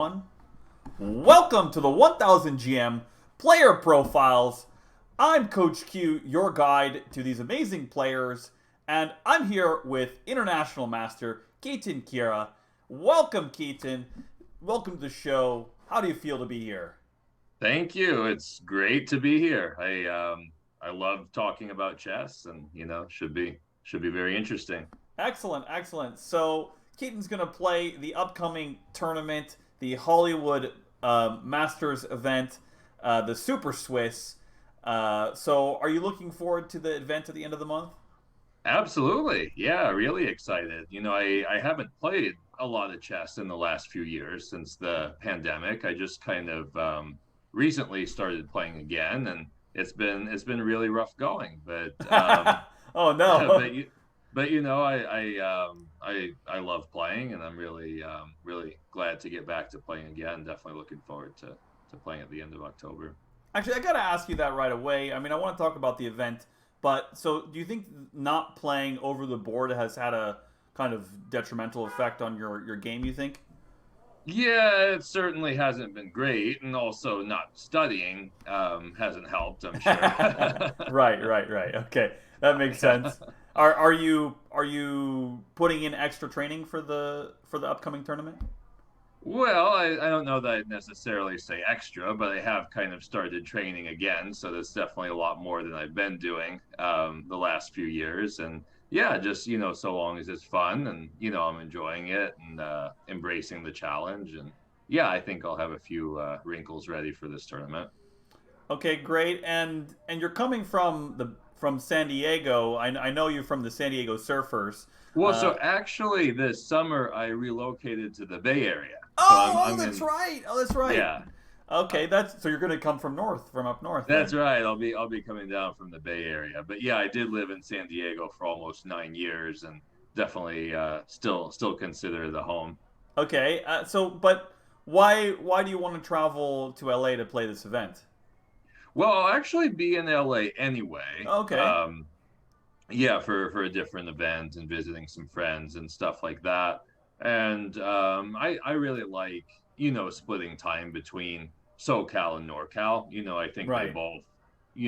Everyone. Welcome to the 1000 GM Player Profiles. I'm Coach Q, your guide to these amazing players, and I'm here with International Master Keaton Kiewra. Welcome, Keaton. Welcome to the show. How do you feel to be here? Thank you. It's great to be here. I love talking about chess, and should be very interesting. Excellent, excellent. So, Keaton's going to play the upcoming tournament, the Hollywood Masters event, the Super Swiss. So, are you looking forward to the event at the end of the month? Absolutely. Yeah, really excited. I haven't played a lot of chess in the last few years since the pandemic. I just kind of recently started playing again, and it's been really rough going. But Oh no. but I love playing, and I'm really glad to get back to playing again. Definitely looking forward to playing at the end of October. Actually, I got to ask you that right away. I mean, I want to talk about the event, but so do you think not playing over the board has had a kind of detrimental effect on your game, you think? Yeah, it certainly hasn't been great, and also not studying hasn't helped, I'm sure. Right. Okay, that makes Yeah. sense. Are you putting in extra training for the upcoming tournament? Well, I don't know that I'd necessarily say extra, but I have kind of started training again, so that's definitely a lot more than I've been doing the last few years. And yeah, just so long as it's fun and I'm enjoying it and embracing the challenge. And yeah, I think I'll have a few wrinkles ready for this tournament. Okay, great. And you're coming from San Diego. I know you're from the San Diego Surfers. Well, Uh, so actually, this summer I relocated to the Bay Area, so I'm oh, I'm that's in. right. Oh, that's right. Yeah, Okay, that's so you're gonna come from up north that's then. right. I'll be coming down from the Bay Area. But yeah, I did live in San Diego for almost 9 years, and definitely still consider it a home. Okay, but why do you want to travel to LA to play this event? Well, I'll actually be in LA anyway. Okay, Yeah, for a different event and visiting some friends and stuff like that. And I really like splitting time between SoCal and NorCal. I think they right. both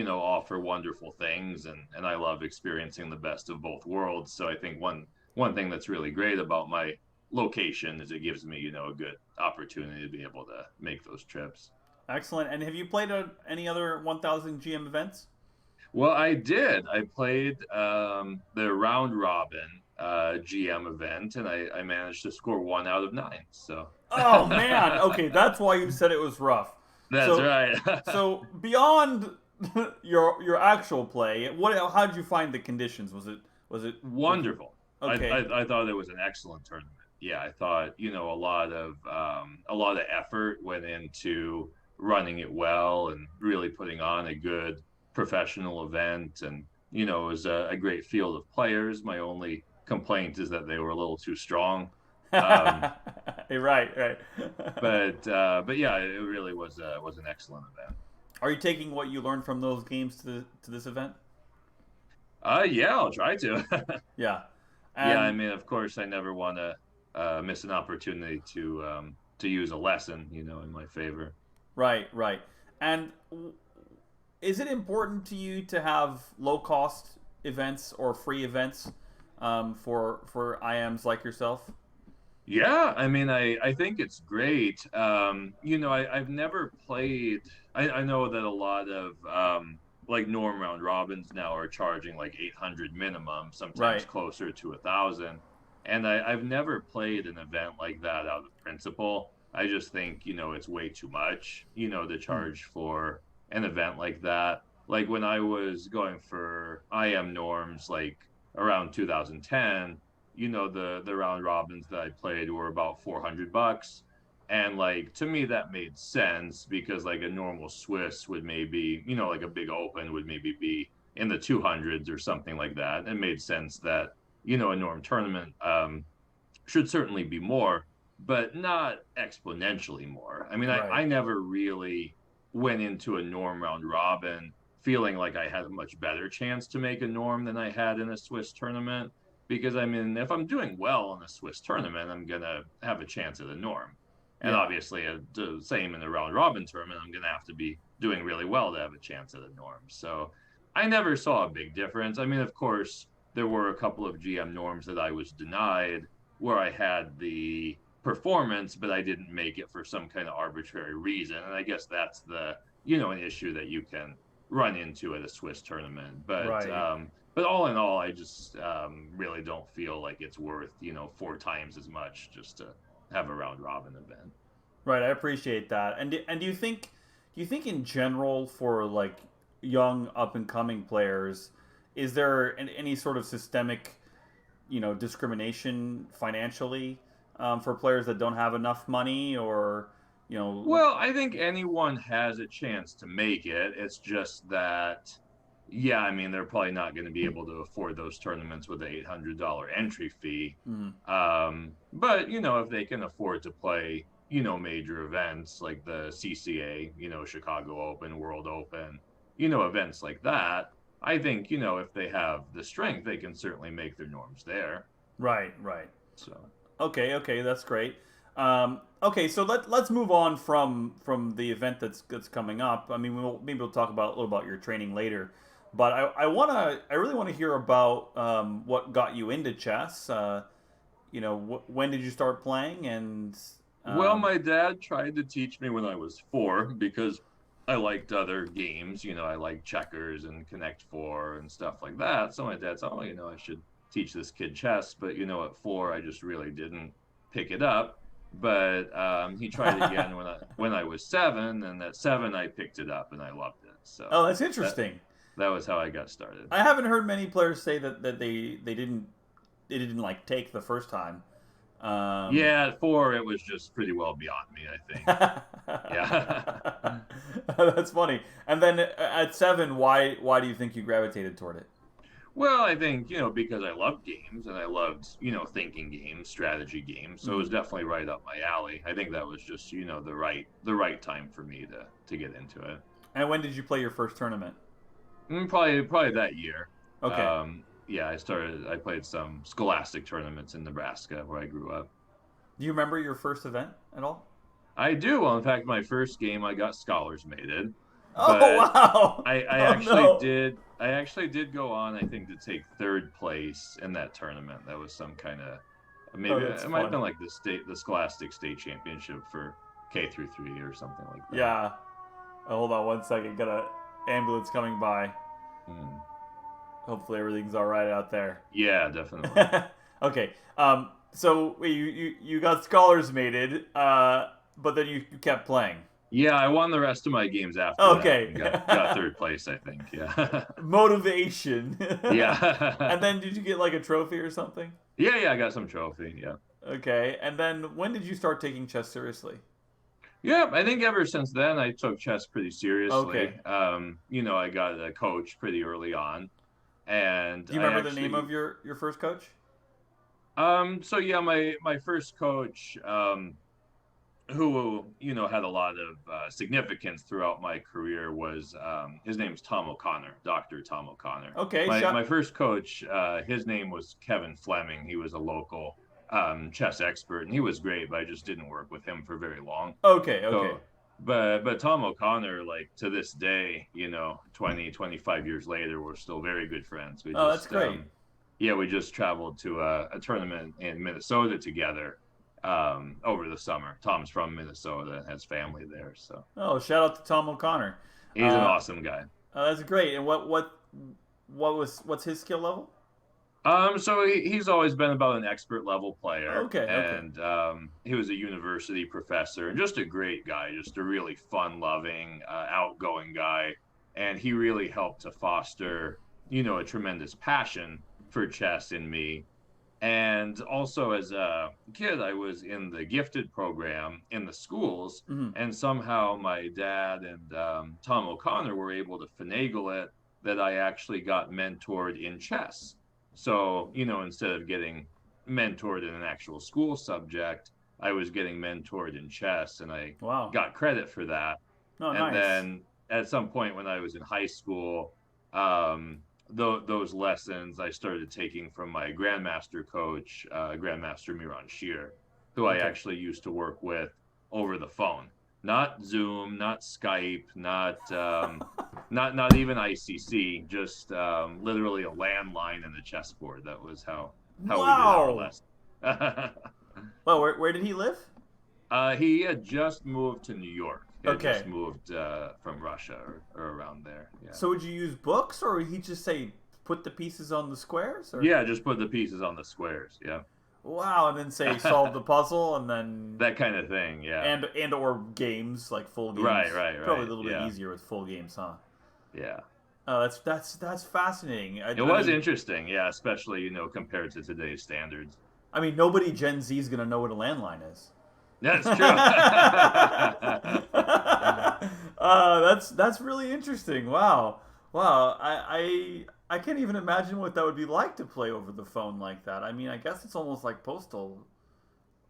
offer wonderful things, and I love experiencing the best of both worlds. So I think one thing that's really great about my location is it gives me a good opportunity to be able to make those trips. Excellent. And have you played any other 1000 GM events? Well, I did. I played the round robin GM event, and I managed to score 1 out of 9. So Oh man. Okay, that's why you said it was rough. that's So right. so beyond your actual play, what how did you find the conditions? Was it Wonderful. I, okay? I I thought it was an excellent tournament. Yeah, I thought a lot of effort went into running it well and really putting on a good professional event, and it was a great field of players. My only complaint is that they were a little too strong. Um, Right. but yeah, it really was an excellent event. Are you taking what you learned from those games to this event? Yeah, I'll try to. Yeah, Yeah, I and mean, of course, I never want to miss an opportunity to use a lesson, in my favor. right. And is it important to you to have low cost events or free events for IMs like yourself? Yeah, I mean, I think it's great. I've never played. I know that a lot of like norm round robins now are charging like 800 minimum, sometimes Right. closer to 1,000. And I've never played an event like that out of principle. I just think it's way too much, to Hmm. charge for an event like that. Like when I was going for IM norms, like around 2010, the round robins that I played were about $400, and like to me that made sense because like a normal Swiss would maybe like a big open would maybe be in the 200s or something like that. It made sense that a norm tournament should certainly be more, but not exponentially more. I mean, Right. I never really went into a norm round robin feeling like I had a much better chance to make a norm than I had in a Swiss tournament. Because I mean, if I'm doing well in a Swiss tournament, I'm gonna have a chance at a norm. And Yeah. obviously, the same in the round robin tournament, I'm going to have to be doing really well to have a chance at a norm. So I never saw a big difference. I mean, of course, there were a couple of GM norms that I was denied where I had the performance, but I didn't make it for some kind of arbitrary reason. And I guess that's an issue that you can run into at a Swiss tournament. Right. But all in all, I just really don't feel like it's worth, 4 times as much just to have a round robin event. Right. I appreciate that. And do you think in general for like young up and coming players, is there any sort of systemic discrimination financially for players that don't have enough money or you know Well, I think anyone has a chance to make it. It's just that, yeah, I mean, they're probably not going to be able to afford those tournaments with the $800 entry fee. mm, But, if they can afford to play, major events like the CCA, Chicago Open, World Open, events like that, I think, if they have the strength, they can certainly make their norms there. right. So. Okay, that's great. Okay, so let's move on from the event that's coming up. I mean, maybe we'll talk about a little about your training later, but I really want to hear about what got you into chess. When did you start playing? And Well, um, my dad tried to teach me when I was 4 because I liked other games. I liked checkers and Connect Four and stuff like that. So my dad said, "Oh, I should teach this kid chess." But at 4, I just really didn't pick it up. But he tried again when I was 7, and at 7 I picked it up and I loved it. So oh, that's that interesting. that was how I got started. I haven't heard many players say that they didn't like take the first time. Um, Yeah, at 4 it was just pretty well beyond me, I think. Yeah. That's funny. And then at 7, why do you think you gravitated toward it? Well, I think, because I loved games and I loved, thinking games, strategy games. So it was Mm. definitely right up my alley. I think that was just, the right time for me to get into it. And when did you play your first tournament? Probably that year. Okay. Yeah, I played some scholastic tournaments in Nebraska where I grew up. Do you remember your first event at all? I do. Well, in fact, my first game I got scholars mated, Oh but wow! I Oh actually no! did. I actually did go on, I think, to take 3rd place in that tournament. That was some kind of Oh, maybe that's it might have fun. been like the Scholastic State Championship for K through 3 or something like that. Yeah. Oh, hold on one second. Got a ambulance coming by. Hmm. Hopefully everything's all right out there. Yeah, definitely. Okay. So wait, you got scholars mated, but then you kept playing. Yeah, I won the rest of my games after that Okay. and got 3rd place, I think. Yeah. Motivation. Yeah. And then did you get like a trophy or something? Yeah, I got some trophy. Yeah. Okay. And then when did you start taking chess seriously? Yeah, I think ever since then I took chess pretty seriously. Okay. I got a coach pretty early on, and Do you I remember the name actually of your first coach? so yeah, my first coach, who had a lot of significance throughout my career was his name's Tom O'Connor, Dr. Tom O'Connor. Okay. My first coach, his name was Kevin Fleming. He was a local chess expert, and he was great, but I just didn't work with him for very long. Okay. So, but Tom O'Connor, like to this day, 20, 25 years later, we're still very good friends. Oh, that's great. Yeah, we just traveled to a tournament in Minnesota together over the summer. Tom's from Minnesota and has family there, so Oh, shout out to Tom O'Connor. he's an Uh, awesome guy. that's great. And what's his skill level? So he's always been about an expert level player, Okay. and he was a university professor and just a great guy, just a really fun-loving, outgoing guy, and he really helped to foster, a tremendous passion for chess in me. And also, as a kid, I was in the gifted program in the schools, Hmm. and somehow my dad and Tom O'Connor were able to finagle it that I actually got mentored in chess. So, instead of getting mentored in an actual school subject, I was getting mentored in chess, and I Wow. got credit for that. Oh, And nice. then at some point when I was in high school, um, those lessons I started taking from my grandmaster coach, Grandmaster Miran Shear, who I Okay. actually used to work with over the phone. Not Zoom, not Skype, not even ICC, just literally a landline and a chessboard. That was how we did our Wow. lesson. Well, where did he live? He had just moved to New York. He had just Okay. moved from Russia or around there. Yeah. So would you use books, or would he just say put the pieces on the squares? Or Yeah, just put the pieces on the squares. Yeah. wow, and then say solve the puzzle, and then That kind of thing. Yeah. and or games like full games. Probably a Right. little bit Yeah. easier with full games, huh? Yeah. Oh, that's fascinating. It was interesting. Yeah, especially compared to today's standards. I mean, nobody Gen Z is gonna know what a landline is. That's true. That's really interesting. Wow, wow. I can't even imagine what that would be like to play over the phone like that. I mean, I guess it's almost like postal.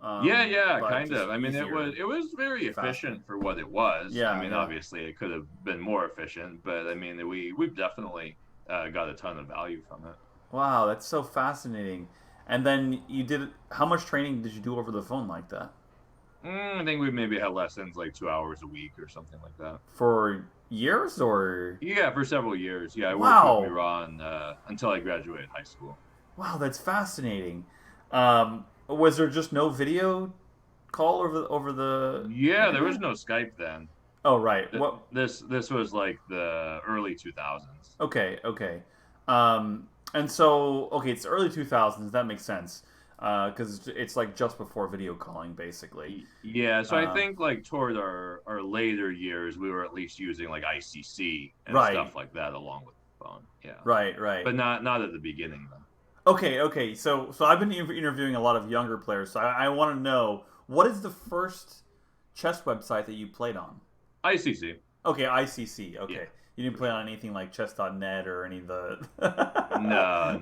Yeah, But kind just of. I mean, it easier, was very faster. efficient for what it was. Yeah, I mean, yeah. obviously, it could have been more efficient, but I mean, we've definitely got a ton of value from it. Wow, that's so fascinating. And then you did. How much training did you do over the phone like that? I think we maybe had lessons like 2 hours a week or something like that. For years or? Yeah, for several years. Yeah, I worked with Wow, Miran until I graduated high school. wow, that's fascinating. Was there just no video call over the Yeah, there was internet? no Skype then. Oh, right. What? This was like the early 2000s. Okay, okay. And so, okay, it's early 2000s. That makes sense. Because it's like just before video calling, basically. Yeah, so I Uh, think like toward our later years, we were at least using like ICC and right, stuff like that along with the phone. Yeah, right, right. but not at the beginning though. Okay, okay. So I've been interviewing a lot of younger players. So I want to know what is the first chess website that you played on? ICC. Okay, ICC. Yeah, Okay, you didn't for play sure. on anything like chess.net or any of the No.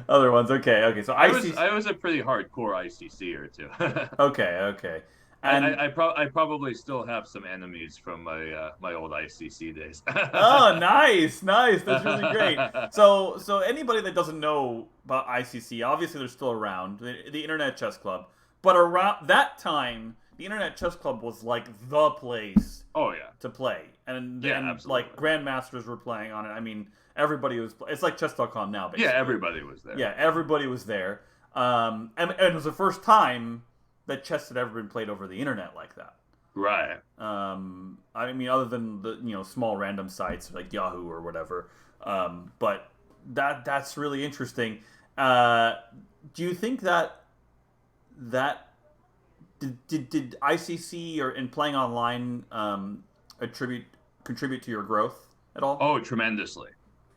other ones. Okay, okay. So ICC. I was a pretty hardcore ICCer too. Okay, okay. And I probably still have some enemies from my old ICC days. oh, nice, nice. That's really great. So anybody that doesn't know about ICC, obviously they're still around, the Internet Chess Club. But around that time, the Internet Chess Club was like the place Oh yeah, to play, and yeah, like absolutely. grandmasters were playing on it. I mean, everybody was. It's like chess.com now, Yeah, basically. everybody was there. Yeah, everybody was there. And it was the first time that chess had ever been played over the internet like that. Right. I mean, other than the small random sites like Yahoo or whatever. But that's really interesting. Do you think that did ICC or in playing online attribute contribute to your growth at all? Oh, tremendously,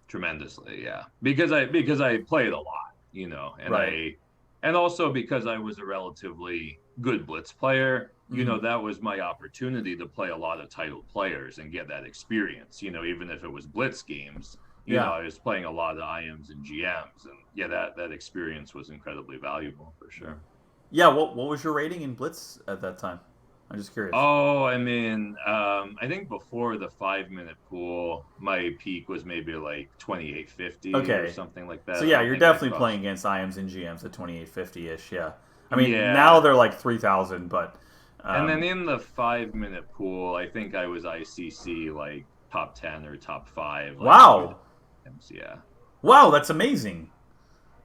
tremendously. Yeah, because I played a lot, and Right. and also because I was a relatively good blitz player. Hmm. That was my opportunity to play a lot of titled players and get that experience. Even if it was blitz games, Yeah. I was playing a lot of IMs and GMs, and yeah, that experience was incredibly valuable for sure. Yeah. What was your rating in Blitz at that time? I'm just curious. Oh, I mean, I think before the 5 minute pool, my peak was maybe like 2850 or Okay. something like So that. I yeah, don't you're think I definitely crossed. playing against IMs and GMs at 2850 ish. Yeah. I mean, now Yeah. they're like 3,000, but And then um, in the 5 minute pool, I think I was ICC like top 10 or top five, like a few wow, times. Yeah. wow, that's amazing.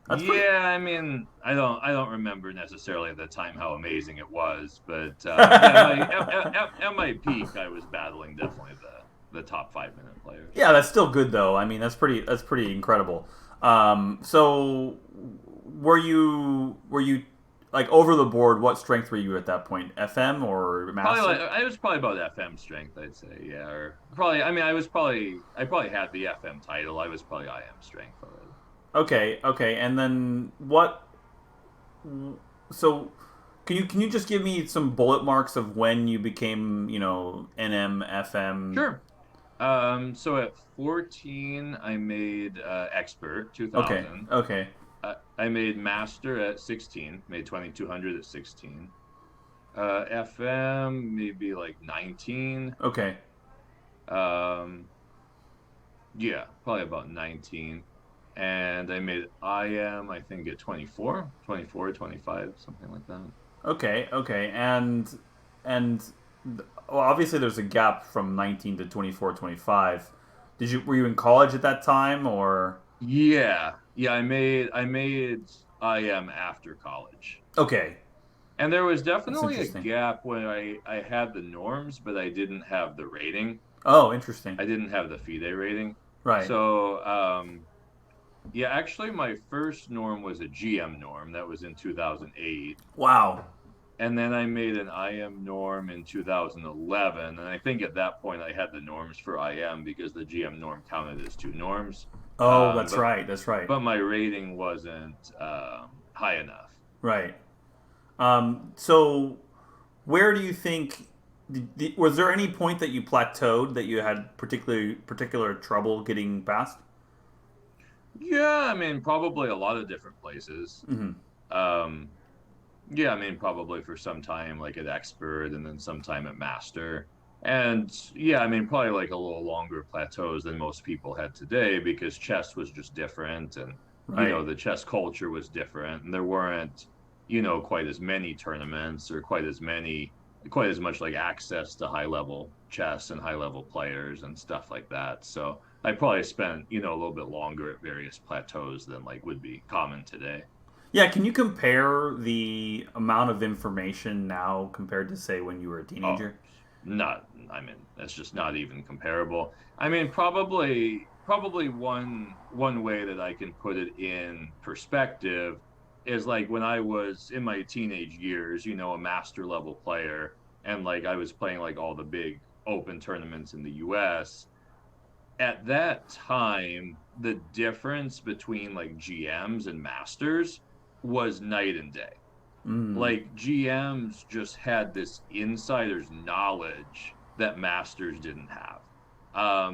That's pretty. Yeah, I mean, I don't remember necessarily at the time how amazing it was, but yeah, at my peak, I was battling definitely the top 5 minute players. Yeah, that's still good though. I mean, that's pretty incredible. So were you like over the board? What strength were you at that point? FM or Probably master? like I was probably about FM strength, I'd say. Yeah, or probably. I mean, I probably had the FM title. I was probably IM strength already. Okay, okay. And then what? So can you just give me some bullet marks of when you became NM FM? Sure. So at 14, I made expert Okay, 2000. okay, I made master at 16. Made 2200 at 16. FM maybe like 19. okay. Um, yeah, probably about 19. And I made IM, I think at 24, 24, 25, something like that. Okay, okay. And And well, obviously there's a gap from 19 to 24, 25. Were you in college at that time or? Yeah. I made IM after college. Okay, And there was that's definitely a interesting. gap when I had the norms, but I didn't have the rating. Oh, interesting. I didn't have the FIDE rating. Right. So, yeah, actually, my first norm was a GM norm. That was in 2008. Wow. And then I made an IM norm in 2011. And I think at that point I had the norms for IM because the GM norm counted as two norms. Oh, Um, that's but right. That's right. but my rating wasn't high enough. Right. So where do you think? Was there any point that you plateaued that you had particular trouble getting past? Yeah, I mean, probably a lot of different places. Mm-hmm. Um, yeah, I mean, probably for some time like at expert and then some time at master. And yeah, I mean, probably like a little longer plateaus than most people had today because chess was just different and, Right. the chess culture was different and there weren't, quite as many tournaments or quite as much like access to high level chess and high level players and stuff like that. So I probably spent, a little bit longer at various plateaus than like would be common today. Yeah. Can you compare the amount of information now compared to say when you were a Oh, teenager? not, I mean, that's just not even comparable. I mean, probably one way that I can put it in perspective is like when I was in my teenage years, a master level player, and like I was playing like all the big open tournaments in the US. At that time, the difference between like GMs and masters was night and day. Mm. Like GMs just had this insider's knowledge that masters didn't have.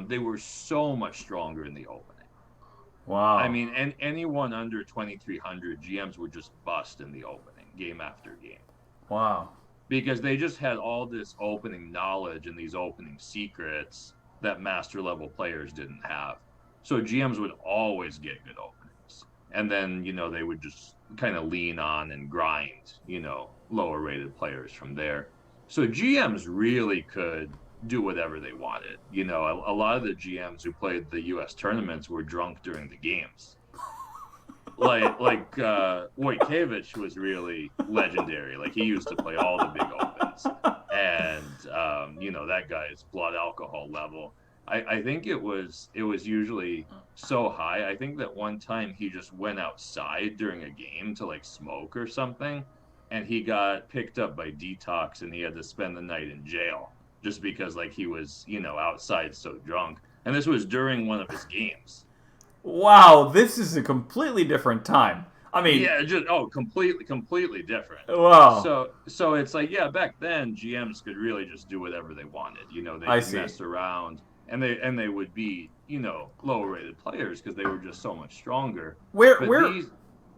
They were so much stronger in the opening. I Wow. mean, and anyone under 2300 GMs would just bust in the opening, game after game, Wow. because they just had all this opening knowledge and these opening secrets that master level players didn't have. So GMs would always get good openings. And then, they would just kind of lean on and grind, lower rated players from there. So GMs really could do whatever they wanted. A lot of the GMs who played the US tournaments were drunk during the games. Wojtkiewicz was really legendary. Like he used to play all the big opens, and that guy's blood alcohol level. I think it was usually so high. I think that one time he just went outside during a game to like smoke or something, and he got picked up by detox, and he had to spend the night in jail just because like he was outside so drunk. And this was during one of his games. Wow. This is a completely different time. I mean, Yeah, just completely different. wow. So it's like yeah, back then GMs could really just do whatever they wanted. They I could see. mess around and they would be lower rated players because they were just so much stronger. Where But where these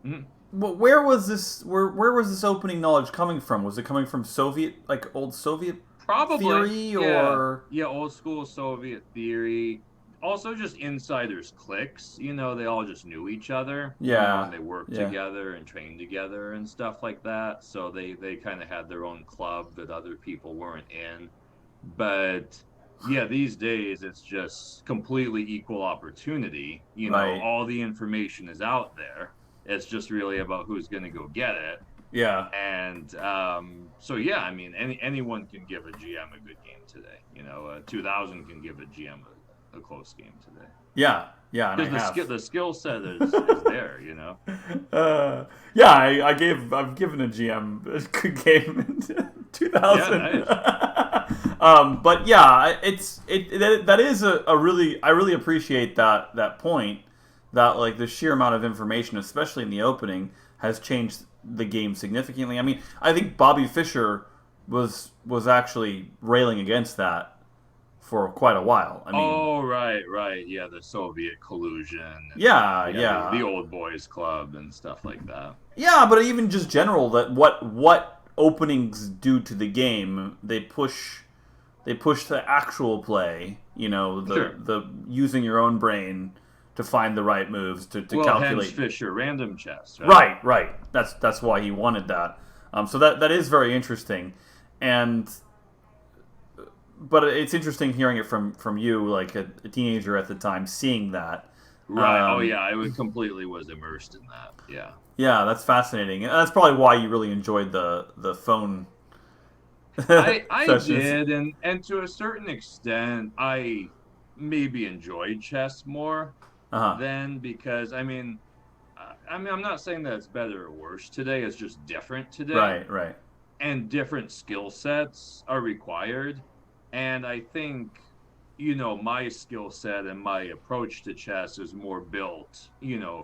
mm, where was this where was this opening knowledge coming from? Was it coming from Soviet like old Soviet Probably theory or yeah, old school Soviet theory. Also just insiders cliques. They all just knew each other. yeah. And they worked Yeah. together and trained together and stuff like that. So they kind of had their own club that other people weren't in. But yeah, these days it's just completely equal opportunity. Right. All the information is out there. It's just really about who's going to go get it. Yeah. And so yeah, I mean, anyone can give a GM a good game today. 2000 can give a GM a close game today Yeah. Yeah, and I because have. the skill set is there. Yeah, I've given a GM a good game in Yeah, 2000. nice. But yeah, that is a really I really appreciate that point that like the sheer amount of information, especially in the opening, has changed the game significantly. I mean, I think Bobby Fischer was actually railing against that for quite a while. I mean, Oh, right. Yeah, the Soviet collusion and yeah, yeah, the yeah. old boys club and stuff like that. Yeah, but even just general that what openings do to the game, they push the actual play, the Sure. the using your own brain to find the right moves to Well, hence calculate. Fisher random chess, right? Right, right. That's why he wanted that. So that is very interesting. and but it's interesting hearing it from you, like a teenager at the time, seeing that. Right. Oh Um, yeah, I would completely was immersed in that. Yeah. yeah, that's fascinating, and that's probably why you really enjoyed the phone I sessions. did, and to a certain extent, I maybe enjoyed chess more Uh huh. then because I mean, I'm not saying that it's better or worse today. It's just different today, Right. Right. and different skill sets are required. And I think, my skill set and my approach to chess is more built,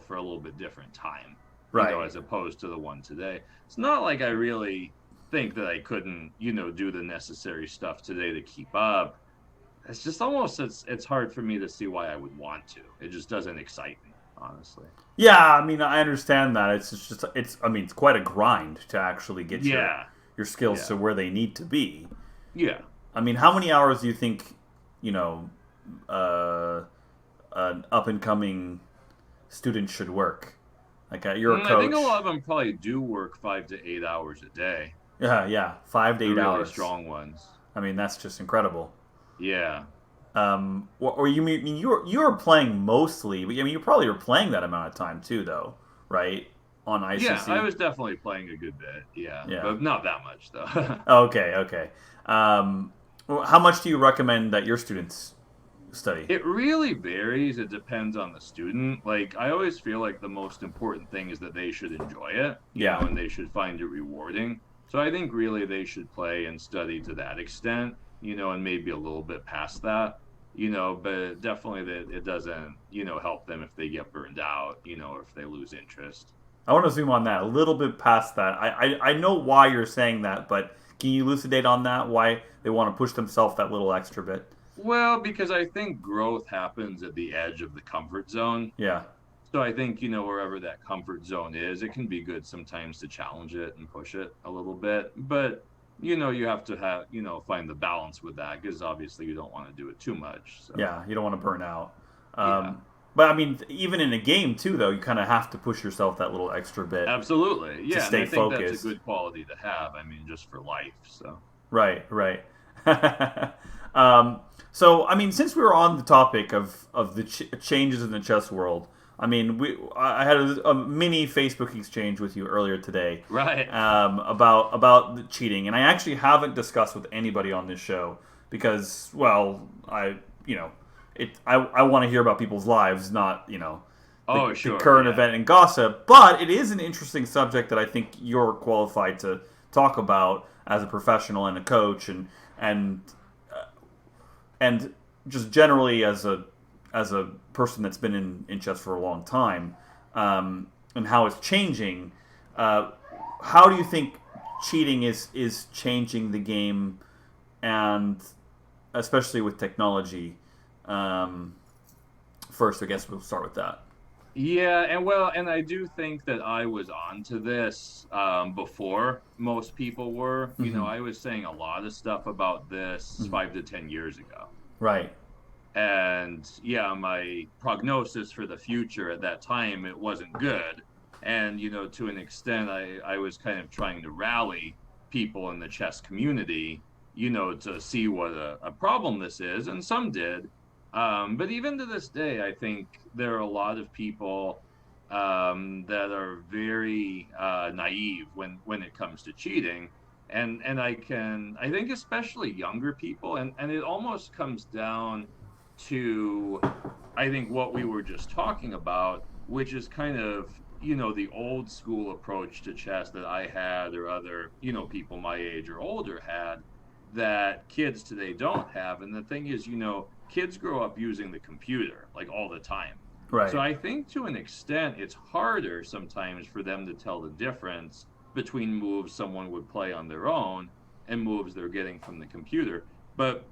for a little bit different time, Right. as opposed to the one today. It's not like I really think that I couldn't, do the necessary stuff today to keep up. It's just almost it's hard for me to see why I would want to. It just doesn't excite me, honestly. Yeah, I mean, I understand that. It's. I mean, it's quite a grind to actually get Yeah, your skills yeah, to where they need to be. yeah. I mean, how many hours do you think, you know, uh, an up and coming student should work? Like, you're a I think a coach. lot of them probably do work 5 to 8 hours a day. Yeah, yeah, 5 to The 8 hours. really strong ones. I mean, that's just incredible. Yeah. Or you mean you were playing mostly? But I mean, you probably were playing that amount of time too, though, right? On Yeah, I ICC. was definitely playing a good bit. Yeah, Yeah. but not that much though. Okay. Okay. How much do you recommend that your students study? It really varies. It depends on the student. Like, I always feel like the most important thing is that they should enjoy it, Yeah. and they should find it rewarding. So I think really they should play and study to that extent, and maybe a little bit past that, but definitely that it doesn't, help them if they get burned out, or if they lose interest. I want to zoom on that a little bit past that. I know why you're saying that, but can you elucidate on that? Why they want to push themselves that little extra bit? Well, because I think growth happens at the edge of the comfort zone. Yeah. So I think, wherever that comfort zone is, it can be good sometimes to challenge it and push it a little bit. But, you have to have, find the balance with that because obviously you don't want to do it too much. So, Yeah. You don't want to burn out. yeah, But I mean, even in a game too, though, you kind of have to push yourself that little extra bit absolutely. to Yeah. And stay I think that's a focused. good quality to have. I mean, just for life. So, Right. Right. um, so I mean, since we were on the topic of the changes in the chess world, I mean, I had a mini Facebook exchange with you earlier today, right. about the cheating, and I actually haven't discussed with anybody on this show because, well, I want to hear about people's lives, not Oh, the sure. current Yeah. event and gossip. But it is an interesting subject that I think you're qualified to talk about as a professional and a coach, and and just generally as a person that's been in chess for a long time, and how it's changing. How do you think cheating is changing the game, and especially with technology? First, I guess we'll start with that. Yeah, and I do think that I was onto this before most people were. Mm-hmm. I was saying a lot of stuff about this Mm-hmm. 5 to 10 years ago. Right. And yeah, my prognosis for the future at that time, it wasn't good. And, to an extent, I was kind of trying to rally people in the chess community, to see what a problem this is. And some did. But even to this day, I think there are a lot of people that are very naive when it comes to cheating. And I think especially younger people, and it almost comes down to, I think, what we were just talking about, which is kind of, the old school approach to chess that I had or other, people my age or older had that kids today don't have. And the thing is, kids grow up using the computer like all the time. So Right. I think to an extent, it's harder sometimes for them to tell the difference between moves someone would play on their own and moves they're getting from the computer. But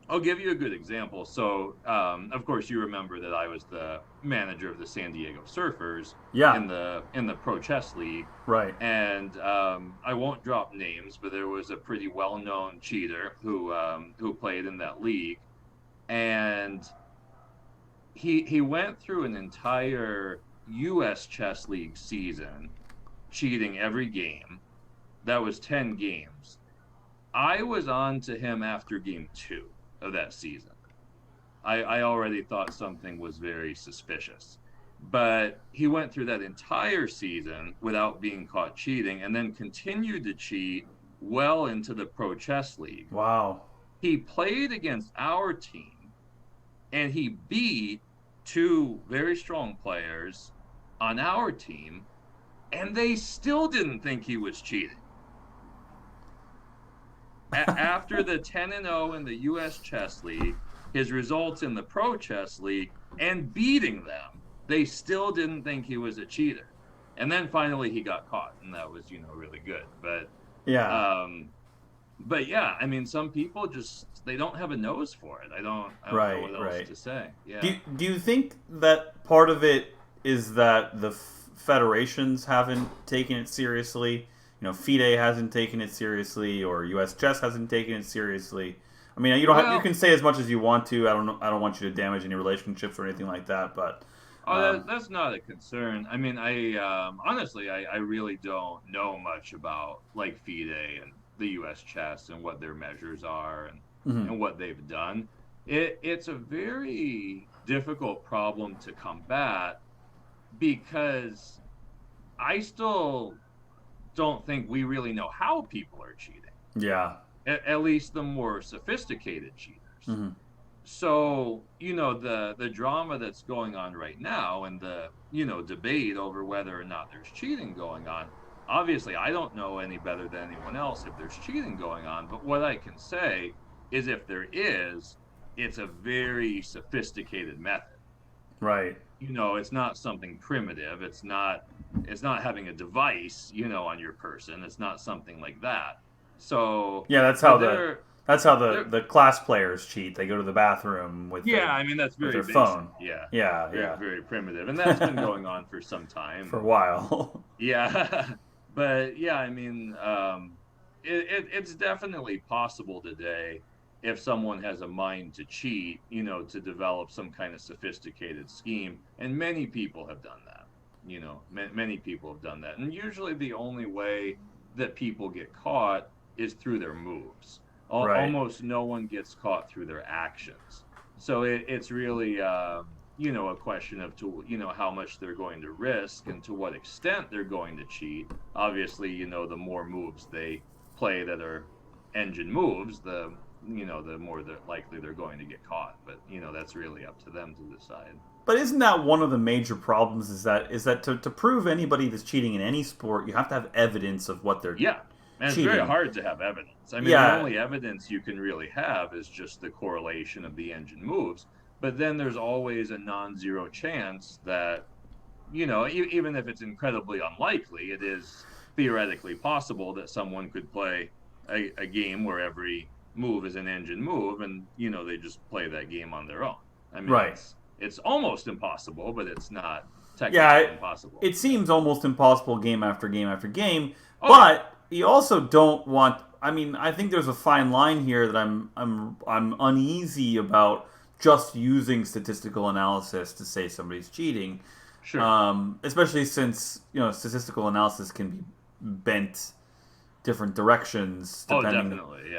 I'll give you a good example. So, of course, you remember that I was the manager of the San Diego Surfers Yeah. in the Pro Chess League, Right. and I won't drop names, but there was a pretty well-known cheater who played in that league, and he went through an entire U.S. Chess League season cheating every game. That was 10 games. I was on to him after game 2 of that season. I already thought something was very suspicious. But he went through that entire season without being caught cheating and then continued to cheat well into the Pro Chess League. Wow. He played against our team and he beat 2 very strong players on our team, and they still didn't think he was cheating. After the 10-0 in the U.S. Chess League, his results in the Pro Chess League, and beating them, they still didn't think he was a cheater. And then finally he got caught, and that was, really good. But yeah, yeah, I mean, some people just, they don't have a nose for it. I don't know what else to say. Yeah. Do you think that part of it is that the federations haven't taken it seriously? FIDE hasn't taken it seriously, or U.S. Chess hasn't taken it seriously. I mean, you don't you can say as much as you want to. I don't want you to damage any relationships or anything like that. But that's not a concern. I mean, honestly, I really don't know much about like FIDE and the U.S. Chess and what their measures are and what they've done. It's a very difficult problem to combat because I still don't think we really know how people are cheating. Yeah. At least the more sophisticated cheaters. Mm-hmm. So, the drama that's going on right now and the, debate over whether or not there's cheating going on, obviously I don't know any better than anyone else if there's cheating going on, but what I can say is if there is, it's a very sophisticated method. Right. It's not something primitive. It's not having a device, on your person. It's not something like that. So yeah, that's how the class players cheat. They go to the bathroom with that's very their basic. phone. Yeah, very primitive, and that's been going on for some time, for a while. Yeah, but yeah, I mean, it's definitely possible today if someone has a mind to cheat, to develop some kind of sophisticated scheme, and many people have done that. Many people have done that, and usually the only way that people get caught is through their moves. Right. Almost no one gets caught through their actions. So it's really, a question of how much they're going to risk and to what extent they're going to cheat. Obviously, the more moves they play that are engine moves, the more likely they're going to get caught. But that's really up to them to decide. But isn't that one of the major problems? Is that to prove anybody that's cheating in any sport, you have to have evidence of what they're and it's cheating. Very hard to have evidence. I mean, the only evidence you can really have is just the correlation of the engine moves. But then there's always a non-zero chance that, even if it's incredibly unlikely, it is theoretically possible that someone could play a game where every move is an engine move and, they just play that game on their own. I mean, right. It's almost impossible, but it's not technically impossible. It seems almost impossible game after game after game, but you also don't want. I mean, I think there's a fine line here that I'm uneasy about just using statistical analysis to say somebody's cheating. Sure. Especially since statistical analysis can be bent different directions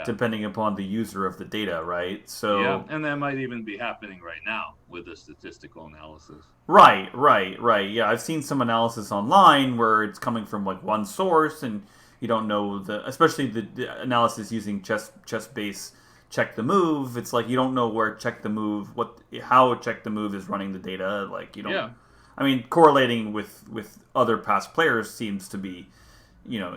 depending upon the user of the data, right? So and that might even be happening right now with the statistical analysis. Right. Yeah, I've seen some analysis online where it's coming from like one source, and you don't know especially the analysis using chess base check the move. It's like you don't know where check the move, how check the move is running the data. Like you don't. Yeah. I mean, correlating with other past players seems to be,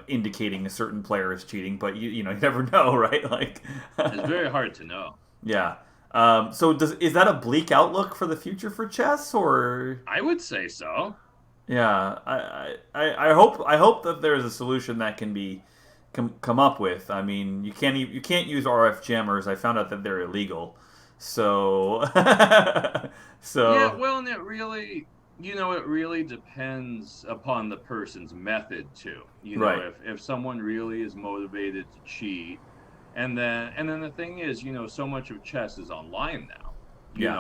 indicating a certain player is cheating, but you never know, right? Like it's very hard to know. Yeah. So is that a bleak outlook for the future for chess, or? I would say so. Yeah. I hope that there's a solution that can be come up with. I mean, you can't use RF jammers. I found out that they're illegal. So. Yeah. Well, and it really. It really depends upon the person's method too. Right. If someone really is motivated to cheat, and then the thing is, so much of chess is online now.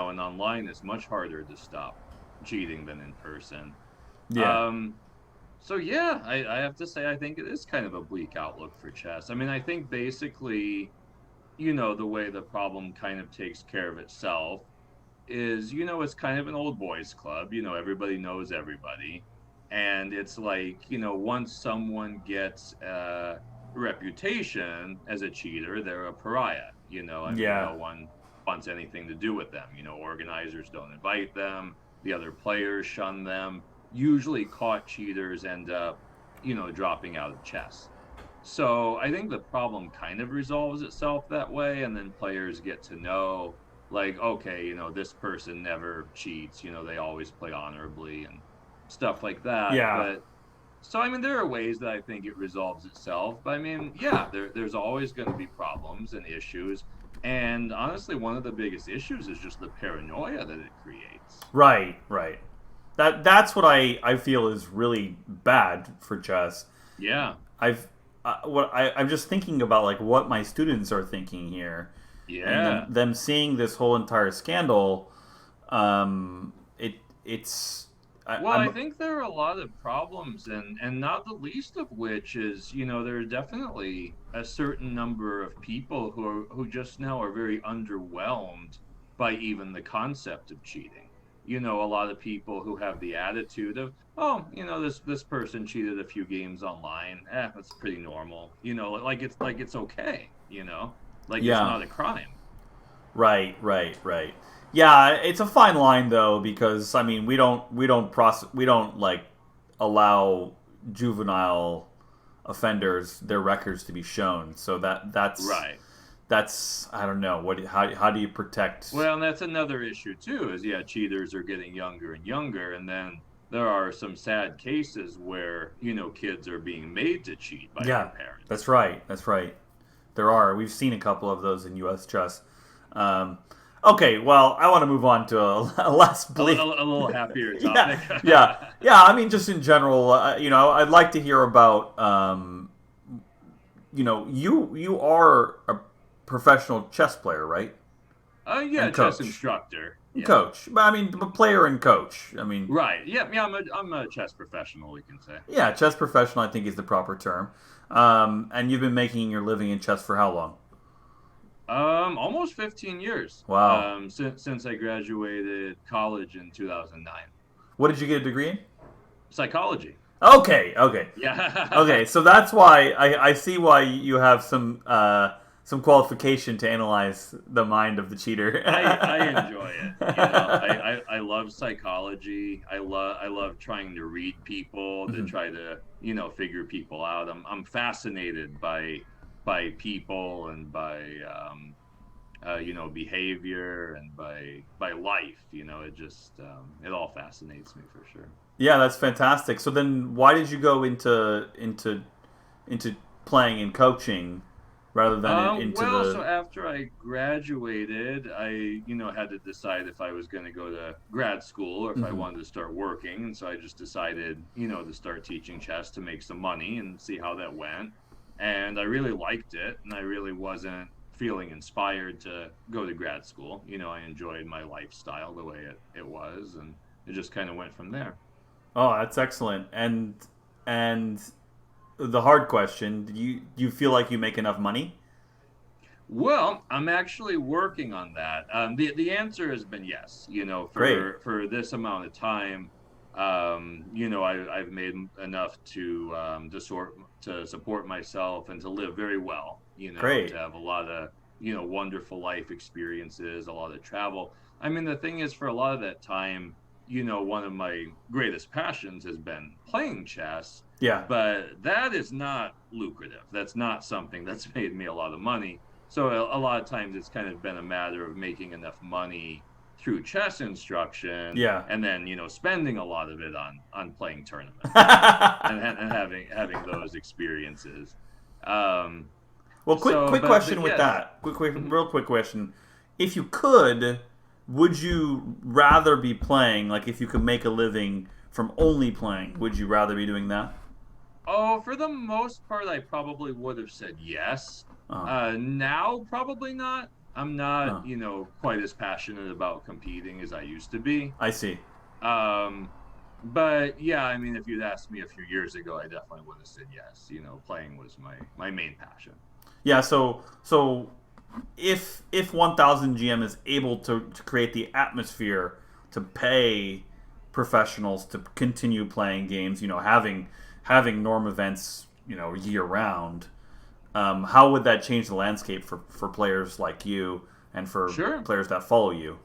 And online is much harder to stop cheating than in person. Yeah. So yeah, I have to say I think it is kind of a bleak outlook for chess. I mean, I think basically, the way the problem kind of takes care of itself is, it's kind of an old boys club. Everybody knows everybody. And it's like, once someone gets a reputation as a cheater, they're a pariah. I mean, Yeah. no one wants anything to do with them. Organizers don't invite them, the other players shun them. Usually caught cheaters end up, dropping out of chess. So I think the problem kind of resolves itself that way, and then players get to know, like, okay, this person never cheats, they always play honorably and stuff like that. Yeah. But so I mean, there are ways that I think it resolves itself. But I mean, yeah, there's always going to be problems and issues. And honestly, one of the biggest issues is just the paranoia that it creates. Right. Right. That's what I feel is really bad for chess. Yeah, I've I'm just thinking about like what my students are thinking here, and yeah. them seeing this whole entire scandal. It's Well, I I'm think there are a lot of problems, and not the least of which is, there's definitely a certain number of people who just now are very underwhelmed by even the concept of cheating. A lot of people who have the attitude of, oh, this person cheated a few games online. That's pretty normal. Like it's okay, like it's yeah. not a crime. Right, right, right. Yeah, it's a fine line though because I mean we don't like allow juvenile offenders their records to be shown. So Right. that's I don't know how do you protect? Well, and that's another issue too, is yeah, cheaters are getting younger and younger, and then there are some sad cases where, kids are being made to cheat by their Yeah, that's parents. right. That's right. There are. We've seen a couple of those in U.S. chess. Um, okay, well, I want to move on to a less bleak. A little happier Yeah, topic. yeah, yeah. I mean, just in general, I'd like to hear about. You are a professional chess player, right? Yeah, And chess coach, instructor. Yeah. coach. But I mean, player and coach. I mean, Right. Yeah, yeah, I'm a chess professional, we can say. yeah, chess professional. I think is the proper term. And you've been making your living in chess for how long? Almost 15 years. Wow. Since I graduated college in 2009. What did you get a degree in? Psychology. Okay, okay, Yeah. okay. So that's why I see why you have some qualification to analyze the mind of the cheater. I enjoy it. I love psychology. I love trying to read people, to Mhm. try to, figure people out. I'm fascinated by people and by behavior and by life. It just it all fascinates me for sure. Yeah, that's fantastic. So then, why did you go into playing and coaching rather than into Well, so the? after I graduated, I, had to decide if I was going to go to grad school or if I Mhm. wanted to start working. And so I just decided, to start teaching chess to make some money and see how that went. And I really liked it, and I really wasn't feeling inspired to go to grad school. I enjoyed my lifestyle the way it was, and it just kind of went from there. Oh, that's excellent. And the hard question: do you feel like you make enough money? Well, I'm actually working on that. The answer has been yes. Great, For this amount of time, I've made enough to support myself and to live very well. To great. have a lot of wonderful life experiences, a lot of travel. I mean, the thing is, for a lot of that time, one of my greatest passions has been playing chess, Yeah. but that is not lucrative. That's not something that's made me a lot of money. So a lot of times it's kind of been a matter of making enough money through chess instruction, Yeah. and then spending a lot of it on playing tournaments and having those experiences. Um, Well, quick but question with yes. that. Quick, Mhm. real quick question. If you could, would you rather be playing? Like, if you could make a living from only playing, would you rather be doing that? Oh, for the most part, I probably would have said yes. Uh, Now, probably not. I'm not, uh, quite as passionate about competing as I used to be. I see. Um, But yeah, I mean, if you'd asked me a few years ago, I definitely would have said yes. Playing was my main passion. Yeah. So if 1000 GM is able to create the atmosphere to pay professionals to continue playing games, having norm events, year round, how would that change the landscape for players like you and for Sure. players that follow you?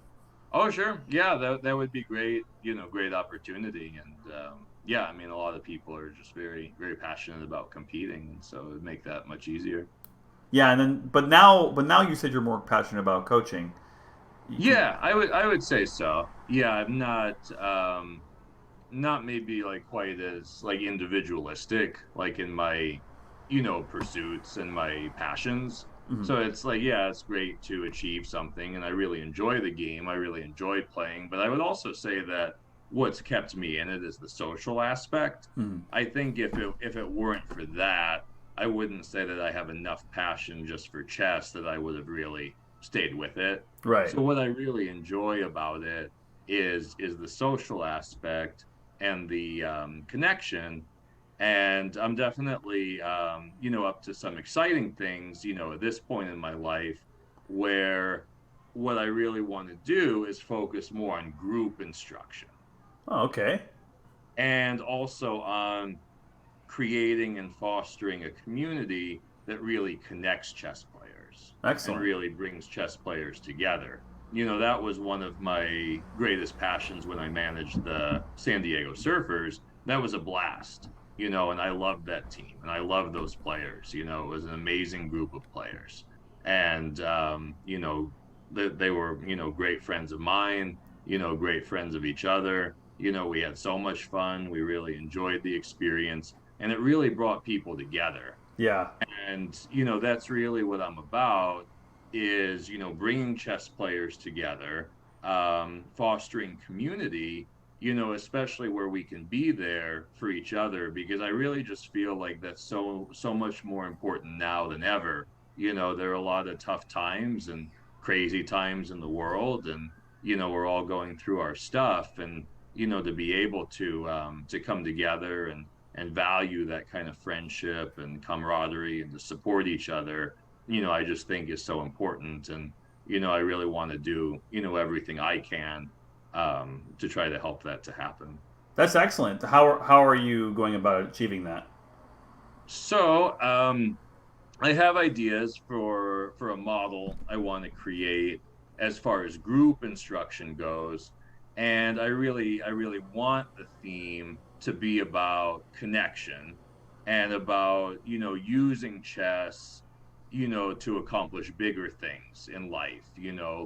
Oh, sure. Yeah, that would be great. Great opportunity. And yeah, I mean, a lot of people are just very, very passionate about competing, and so it would make that much easier. Yeah, and then but now you said you're more passionate about coaching. You can, Yeah, I would say so. Yeah, I'm not maybe like quite as like individualistic like in my pursuits and my passions. mhm. So it's like, yeah, it's great to achieve something and I really enjoy the game, I really enjoy playing, but I would also say that what's kept me in it is the social aspect. Mhm. I think if it weren't for that, I wouldn't say that I have enough passion just for chess that I would have really stayed with it. Right. So what I really enjoy about it is the social aspect and the connection. And I'm definitely, up to some exciting things, at this point in my life, where what I really want to do is focus more on group instruction Oh, okay. and also on creating and fostering a community that really connects chess players and Excellent. really brings chess players together. That was one of my greatest passions when I managed the San Diego Surfers. That was a blast, and I loved that team and I loved those players. It was an amazing group of players. And, they were, great friends of mine, great friends of each other. We had so much fun. We really enjoyed the experience and it really brought people together. Yeah. And that's really what I'm about is bringing chess players together, fostering community, especially where we can be there for each other, because I really just feel like that's so much more important now than ever. There are a lot of tough times and crazy times in the world, and we're all going through our stuff, and to be able to come together and value that kind of friendship and camaraderie and to support each other, I just think is so important. And, I really want to do, everything I can to try to help that to happen. That's excellent. How are you going about achieving that? So, I have ideas for a model I want to create as far as group instruction goes, and I really want the theme to be about connection and about using chess to accomplish bigger things in life,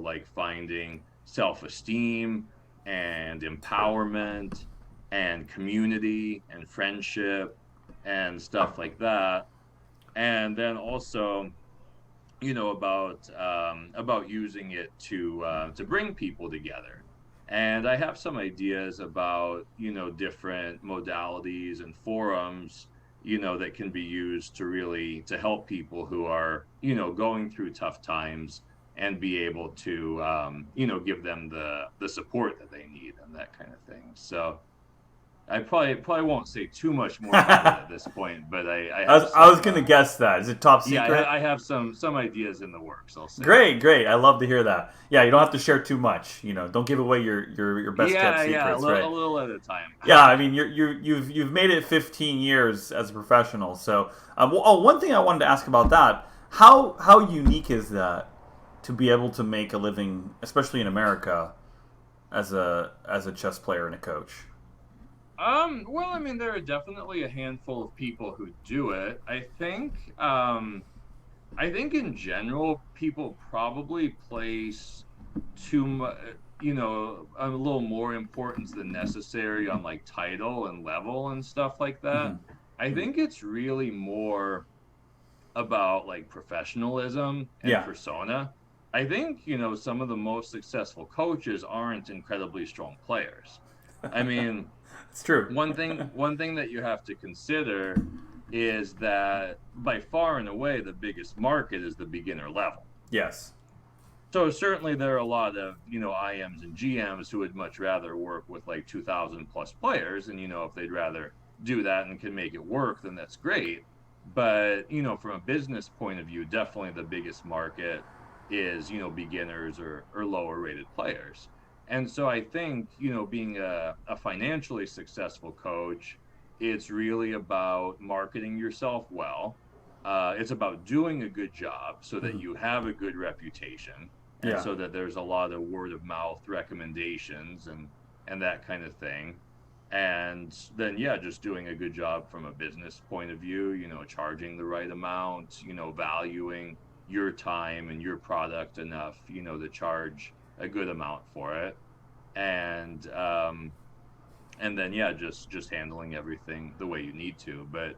like finding self-esteem and empowerment and community and friendship and stuff like that. And then also about using it to bring people together. And I have some ideas about different modalities and forums that can be used to really to help people who are going through tough times and be able to give them the support that they need and that kind of thing. So I probably won't say too much more about it at this point, but I I have was, I was some gonna guess that. Is it top yeah, secret? I have some ideas in the works. I'll say that. Great, great. I love to hear that. Yeah, you don't have to share too much. Don't give away your best kept Yeah, secrets, a right? little at a time. Yeah, I mean you've made it 15 years as a professional. So, one thing I wanted to ask about that: how unique is that to be able to make a living, especially in America, as a chess player and a coach? Well, I mean, there are definitely a handful of people who do it. I think in general, people probably place too much, a little more importance than necessary on like title and level and stuff like that. Hmm. I Hmm. think it's really more about like professionalism and Yeah, persona. I think, some of the most successful coaches aren't incredibly strong players. I mean, it's true. one thing that you have to consider is that by far and away the biggest market is the beginner level. Yes. So certainly there are a lot of, IMs and GMs who would much rather work with like 2000 plus players. And, if they'd rather do that and can make it work, then that's great. But, from a business point of view, definitely the biggest market is, beginners or lower rated players. And so I think, being a financially successful coach, it's really about marketing yourself well. It's about doing a good job so that Mhm. you have a good reputation and Yeah. so that there's a lot of word of mouth recommendations and that kind of thing. And then yeah, just doing a good job from a business point of view, charging the right amount, valuing your time and your product enough, to charge a good amount for it. And then yeah, just handling everything the way you need to. But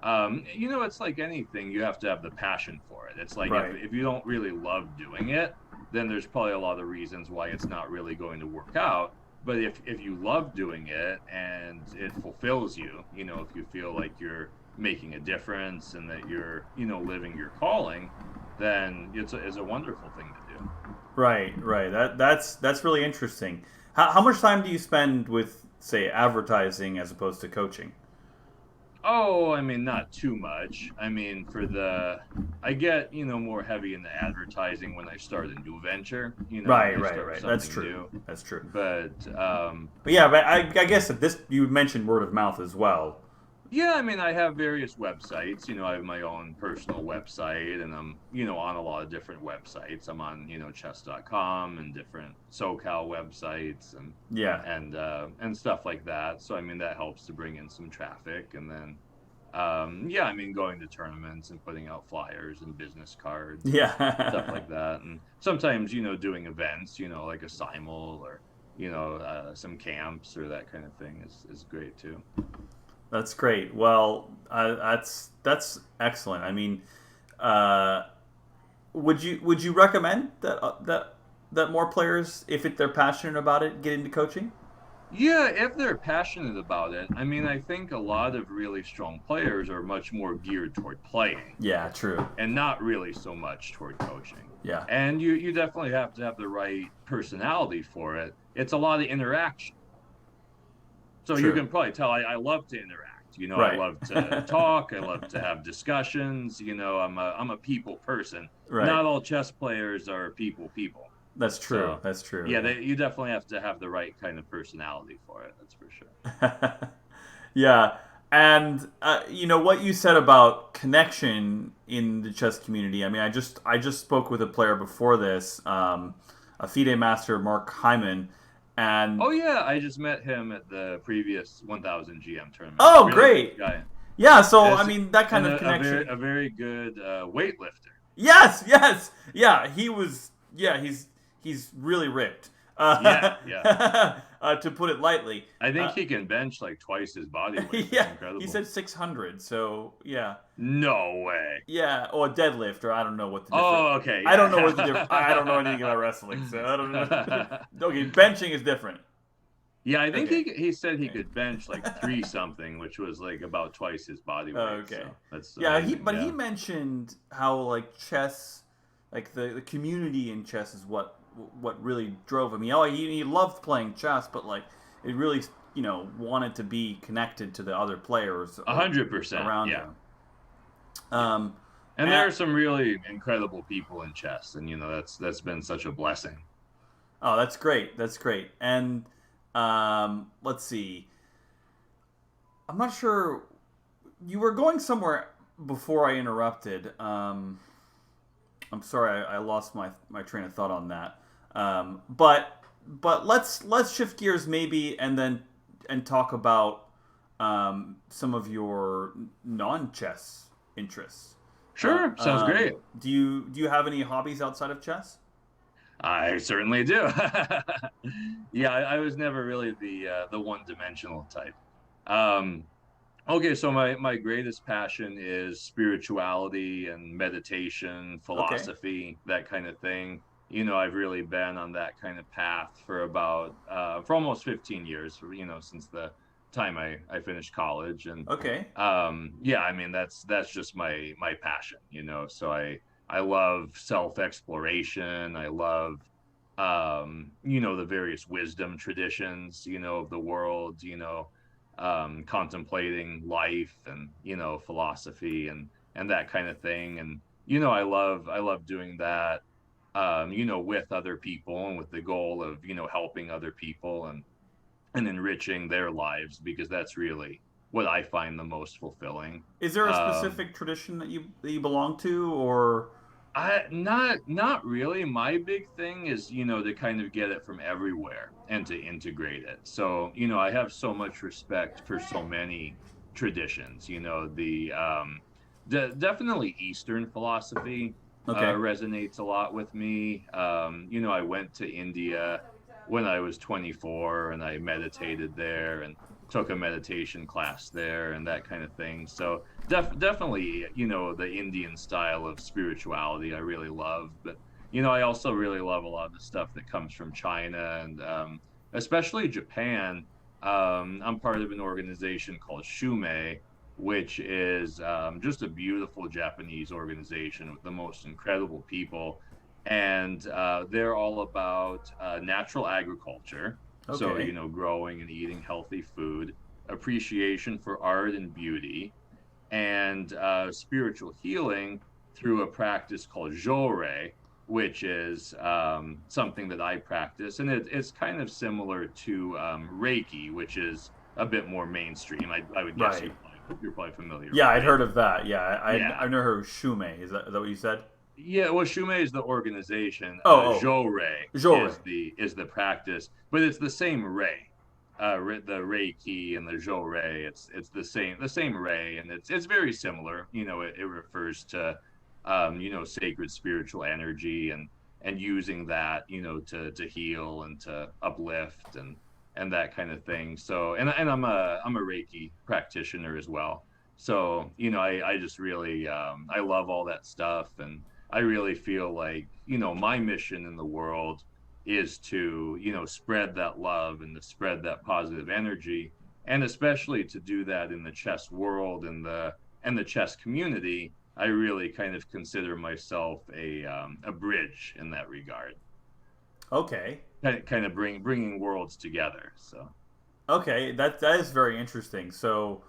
it's like anything, you have to have the passion for it. It's like if Right. if you don't really love doing it, then there's probably a lot of reasons why it's not really going to work out. But if you love doing it and it fulfills you, if you feel like you're making a difference and that you're, living your calling, then it's a wonderful thing to do. Right. Right. That's really interesting. How much time do you spend with, say, advertising as opposed to coaching? Oh, I mean, not too much. I mean, I get, more heavy in the advertising when I start a new venture, when Right. I Right. start Right. That's something true. new. That's true. But But yeah, but I guess that this you mentioned word of mouth as well. yeah, I mean, I have various websites. I have my own personal website and I'm, on a lot of different websites. I'm on, chess.com and different SoCal websites Yeah. and stuff like that. So I mean, that helps to bring in some traffic. And then yeah, I mean, going to tournaments and putting out flyers and business cards and stuff Yeah. like that. And sometimes, doing events, like a simul or, some camps or that kind of thing is great too. That's great. Well, that's excellent. I mean, uh, would you recommend that more players, if they're passionate about it, get into coaching? Yeah, if they're passionate about it. I mean, I think a lot of really strong players are much more geared toward playing Yeah, true. and not really so much toward coaching. Yeah, And you definitely have to have the right personality for it. It's a lot of interaction. So you true. can probably tell I love to interact. I Right. love to talk. I love to have discussions. I'm a people person. Right. Not all chess players are people. That's true. So That's true. yeah, you definitely have to have the right kind of personality for it. That's for sure. Yeah. Yeah. And what you said about connection in the chess community. I mean, I just spoke with a player before this, a FIDE master, Mark Hyman, and Oh yeah, I just met him at the previous 1000 GM tournament. oh, Really good great. guy. Yeah. So I As, mean, that kind and of a very connection. a very good weightlifter. Yes. Yes. Yeah. He was. Yeah. He's really ripped. Yeah, yeah. To put it lightly. I think he can bench like twice his body weight. It's Yeah. He incredible. said 600. So yeah. No way. Yeah, or a deadlift, or I don't know what the difference. Oh, okay, I don't know what the yeah. I don't know anything about wrestling, so I don't know. Okay, benching is different. Yeah, I think Okay. he said he could bench like three something, which was like about twice his body weight. Okay. So that's Yeah, amazing. he Yeah. mentioned how like chess, like the community in chess is what really drove him. He loved playing chess, but like it really wanted to be connected to the other players 100%. around Yeah. him. Um, And there and, are some really incredible people in chess, and that's been such a blessing. oh, that's great. That's great. And let's see. I'm not sure. You were going somewhere before I interrupted. I'm sorry, I lost my train of thought on that. But let's shift gears maybe, and talk about some of your non-chess interests. Sure, sounds great. Do you have any hobbies outside of chess? I certainly do. Yeah, I was never really the one-dimensional type. Um, okay, so my greatest passion is spirituality and meditation, Okay. philosophy, that kind of thing. I've really been on that kind of path for almost 15 years, since the time I finished college. And Okay. yeah, I mean that's just my passion. So I love self-exploration. I love, the various wisdom traditions, of the world, contemplating life and, philosophy and that kind of thing. And, I love doing that, with other people and with the goal of, helping other people and enriching their lives, because that's really what I find the most fulfilling. Is there a Um, specific tradition that you belong to, or not really. My big thing is, to kind of get it from everywhere and to integrate it. So, I have so much respect for so many traditions. Definitely Eastern philosophy okay? resonates a lot with me. I went to India when I was 24 and I meditated there and took a meditation class there and that kind of thing. So definitely, the Indian style of spirituality I really love. But, I also really love a lot of the stuff that comes from China and especially Japan. I'm part of an organization called Shumei, which is just a beautiful Japanese organization with the most incredible people. And they're all about natural agriculture. So, Okay. growing and eating healthy food, appreciation for art and beauty, and spiritual healing through a practice called Jore, which is something that I practice. And it's kind of similar to Reiki, which is a bit more mainstream. I would guess Right. you're probably familiar Yeah, with I'd heard Reiki. of that. Yeah, Yeah. I've never heard of Shumei. Is that what you said? Yeah, well, Shumei is the organization. Oh, Jore Jore. is the practice, but it's the same Rei. The Reiki and the Jore, it's the same Rei, and it's very similar. It refers to sacred spiritual energy and using that to heal and to uplift and that kind of thing. So and I'm a Reiki practitioner as well. So I just really I love all that stuff, and I really feel like, my mission in the world is to, spread that love and to spread that positive energy. And especially to do that in the chess world and the chess community, I really kind of consider myself a bridge in that regard. Okay. Kind of bringing worlds together. So Okay. That is very interesting. So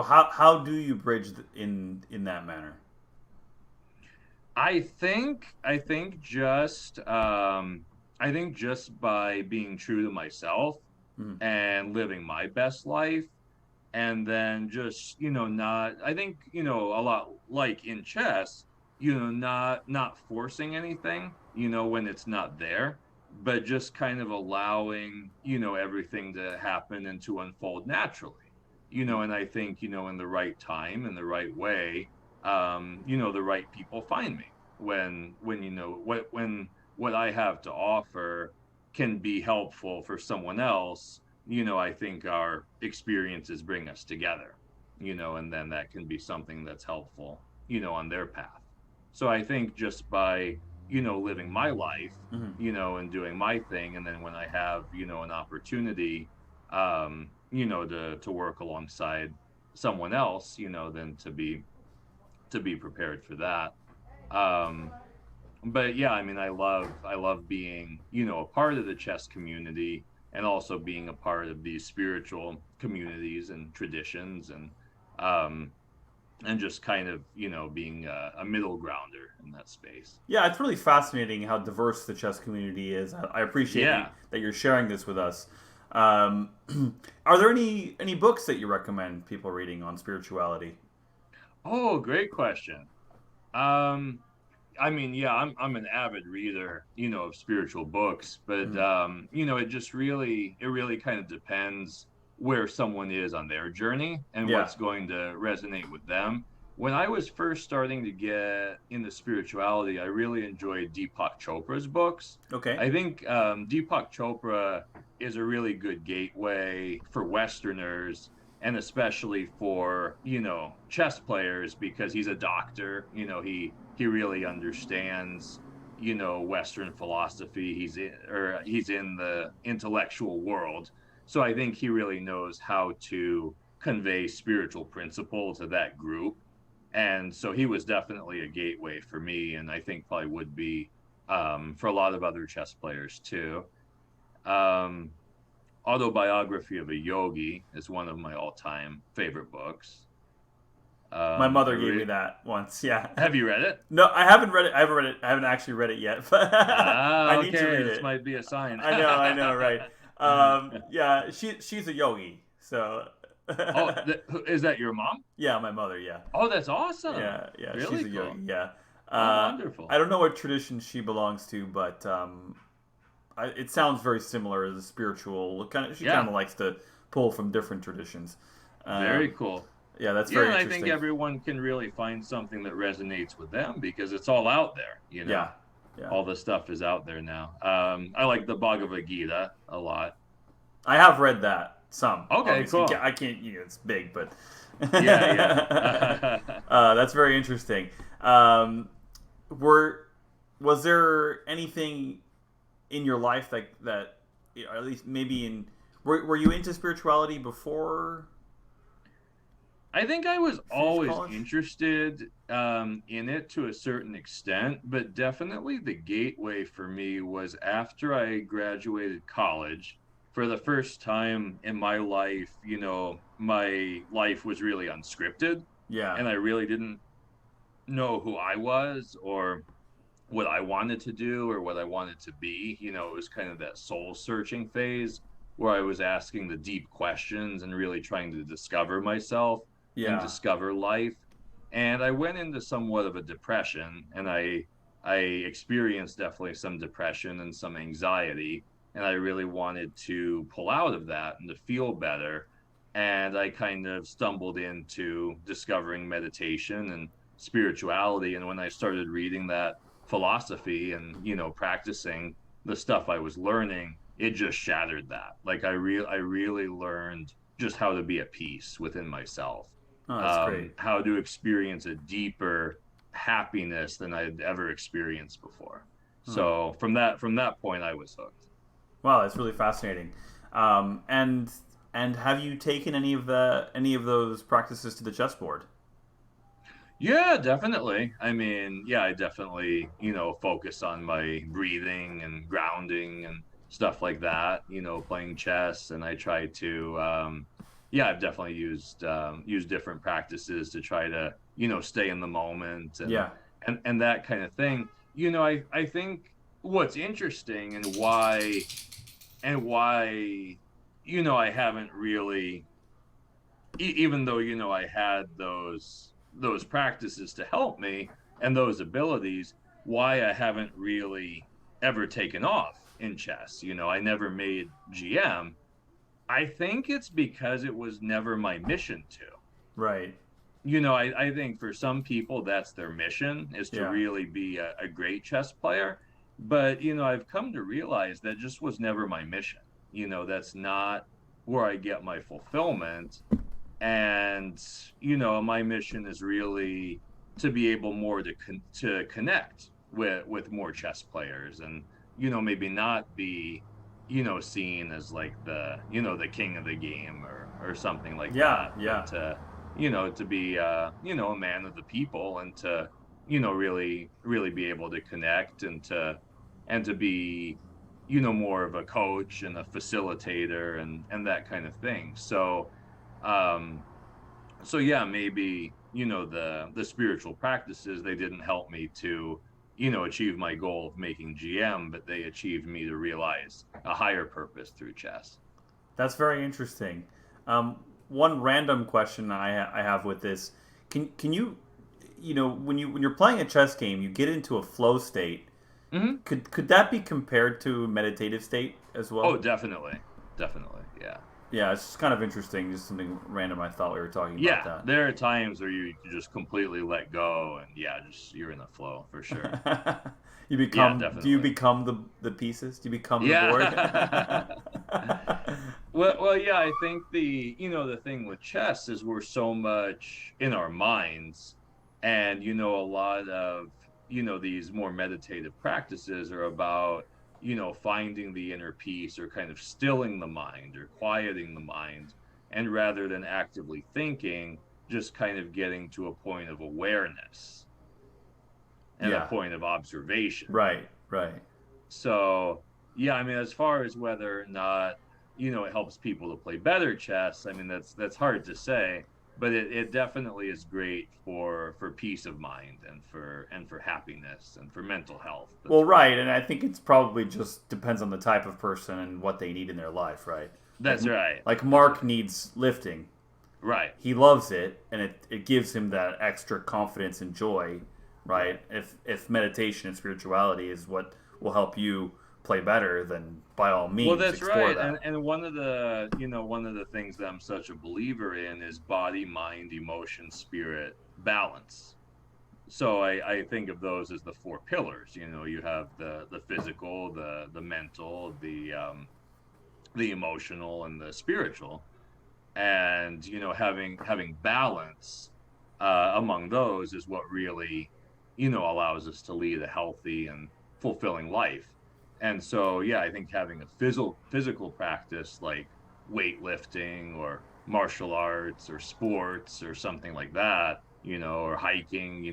how do you bridge in that manner? I think just by being true to myself Mm. and living my best life, and then just not, I think, a lot like in chess, not forcing anything when it's not there, but just kind of allowing everything to happen and to unfold naturally. And I think in the right time, in the right way, the right people find me when what I have to offer can be helpful for someone else. I think our experiences bring us together, and then that can be something that's helpful, on their path. So I think just by, living my life, Hmm. and doing my thing, and then when I have, an opportunity, to work alongside someone else, then to be prepared for that. Um, but yeah, I mean, I love being, a part of the chess community, and also being a part of these spiritual communities and traditions, um and just kind of, being a middle grounder in that space. Yeah, it's really fascinating how diverse the chess community is. I appreciate Yeah. that you're sharing this with us. Um, are there any books that you recommend people reading on spirituality? Oh, great question. Um, I mean, yeah, I'm an avid reader, of spiritual books, but Mm. it really kind of depends where someone is on their journey and Yeah. what's going to resonate with them. When I was first starting to get into spirituality, I really enjoyed Deepak Chopra's books. Okay. I think Deepak Chopra is a really good gateway for Westerners, and especially for chess players, because he's a doctor. He really understands Western philosophy. He's in the intellectual world, so I think he really knows how to convey spiritual principle to that group. And so he was definitely a gateway for me, and I think probably would be for a lot of other chess players too. Um, Autobiography of a Yogi is one of my all-time favorite books. My I mother gave me that once. Yeah. Have you read it? No, I haven't read it. I haven't read it. I haven't actually read it yet, but Ah, I need to okay. read This it. might be a sign. I know, right? Yeah, she's a yogi, so Oh, is that your mom? yeah, my mother, yeah, Oh, that's awesome. yeah, she's Really a cool. yogi, yeah. Oh, I wonderful. don't know what tradition she belongs to, but it sounds very similar as a spiritual kind of. She kind Yeah, of likes to pull from different traditions. very Um, cool. yeah, that's Yeah, very and I think interesting. everyone can really find something that resonates with them because it's all out there, Yeah, yeah. All the stuff is out there now. I like the Bhagavad Gita a lot. I have read that some. Okay, Obviously, cool. I can't. It's big, but Yeah, yeah. that's very interesting. Um, were was there anything in your life that or at least maybe in were you into spirituality before I think I was you finished always college? interested in it to a certain extent, but definitely the gateway for me was after I graduated college. For the first time in my life, my life was really unscripted, Yeah, and I really didn't know who I was or what I wanted to do or what I wanted to be. It was kind of that soul searching phase where I was asking the deep questions and really trying to discover myself and yeah, discover life. And I went into somewhat of a depression, and I experienced definitely some depression and some anxiety, and I really wanted to pull out of that and to feel better. And I kind of stumbled into discovering meditation and spirituality. And when I started reading that philosophy and practicing the stuff I was learning, it just shattered that. Like I really learned just how to be at peace within myself, oh, that's great. how to experience a deeper happiness than I'd ever experienced before. Huh. So from that point, I was hooked. Wow, that's really fascinating. And have you taken any of those practices to the chessboard? Yeah, definitely. I mean, yeah, I definitely, focus on my breathing and grounding and stuff like that, playing chess. And I try to, yeah, I've definitely used different practices to try to, stay in the moment Yeah, and that kind of thing. I think what's interesting and why, I haven't really even though I had those practices to help me and those abilities, why I haven't really ever taken off in chess. I never made GM. I think it's because it was never my mission to. right. I think for some people that's their mission is to Yeah, really be a great chess player. But I've come to realize that just was never my mission. That's not where I get my fulfillment. And my mission is really to be able more to connect with more chess players, and maybe not be seen as like the king of the game or something like yeah, that, but yeah. to be a man of the people, and to really be able to connect, and to be more of a coach and a facilitator and that kind of thing. Um, so yeah, maybe the spiritual practices, they didn't help me to achieve my goal of making GM, but they achieved me to realize a higher purpose through chess. That's very interesting. One random question I have with this: can you when you're playing a chess game, you get into a flow state. Hmm. Could that be compared to a meditative state as Oh, well? definitely, yeah. Yeah, it's just kind of interesting. Just something random. I thought we were talking about Yeah, that. there are times where you just completely let go, and yeah, just you're in a flow for sure. You Yeah, become? Do you definitely. become the pieces? Do you become the board? Yeah. Well, yeah, I think the thing with chess is we're so much in our minds, and a lot of these more meditative practices are about finding the inner peace, or kind of stilling the mind or quieting the mind, and rather than actively thinking, just kind of getting to a point of awareness and a Yeah. point of observation. Right. Right. So, yeah, I mean, as far as whether or not, it helps people to play better chess, I mean, that's hard to say, but it definitely is great for peace of mind and for happiness and for mental health. Well, That's for right, sure. and I think it's probably just depends on the type of person and what they need in their life, right? Like That's right. like That's Mark right. needs lifting. Right. He loves it, and it gives him that extra confidence and joy, right? Right. If meditation and spirituality is what will help you play better, then by all Well, means that's explore right. And that. and one of the things that I'm such a believer in is body, mind, emotion, spirit balance. So I think of those as the four pillars. You have the physical, the mental, the emotional, and the spiritual. And having balance among those is what really allows us to lead a healthy and fulfilling life. And so, yeah, I think having a physical practice like weightlifting or martial arts or sports or something like that, or hiking,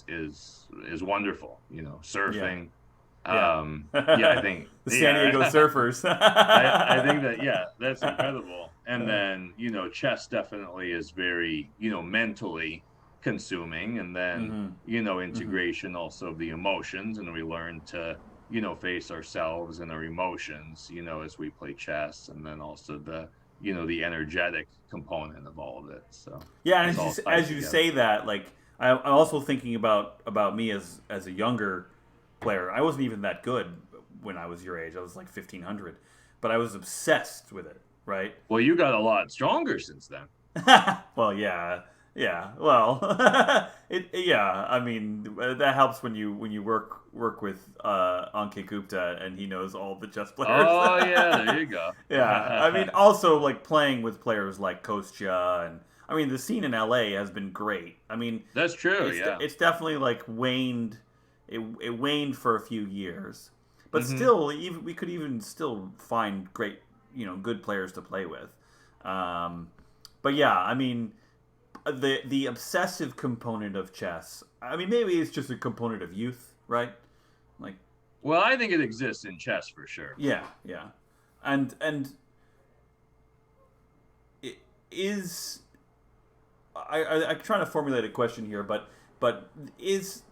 is wonderful. Yeah, Surfing. yeah. Yeah, I think, The San Diego yeah. Surfers. I think that, yeah, that's incredible. And then, chess definitely is very, mentally consuming. And then, hmm hmm integration also of the emotions. And we learn to, face ourselves and our emotions, as we play chess. And then also the energetic component of all of it. So Yeah, and it's all tied as you together. say that, like I'm also thinking about me as a younger player. I wasn't even that good when I was your age. I was like 1500, but I was obsessed with it. Right? Well, you got a lot stronger since then. Well, yeah, yeah. Well, yeah. I mean, that helps when you work with Ankit Gupta and he knows all the chess players. Oh, yeah, there you go. Yeah, I mean, also like playing with players like Kostya and I mean the scene in LA has been great. I mean, That's true. Yeah. it's definitely like waned. It waned for a few years, but Hmm. still, even we could even still find great, good players to play with. Um, but yeah, I mean, the obsessive component of chess. I mean, maybe it's just a component of youth, right? Like, Well, I think it exists in chess for sure. yeah, yeah, and it is. I'm trying to formulate a question here, but is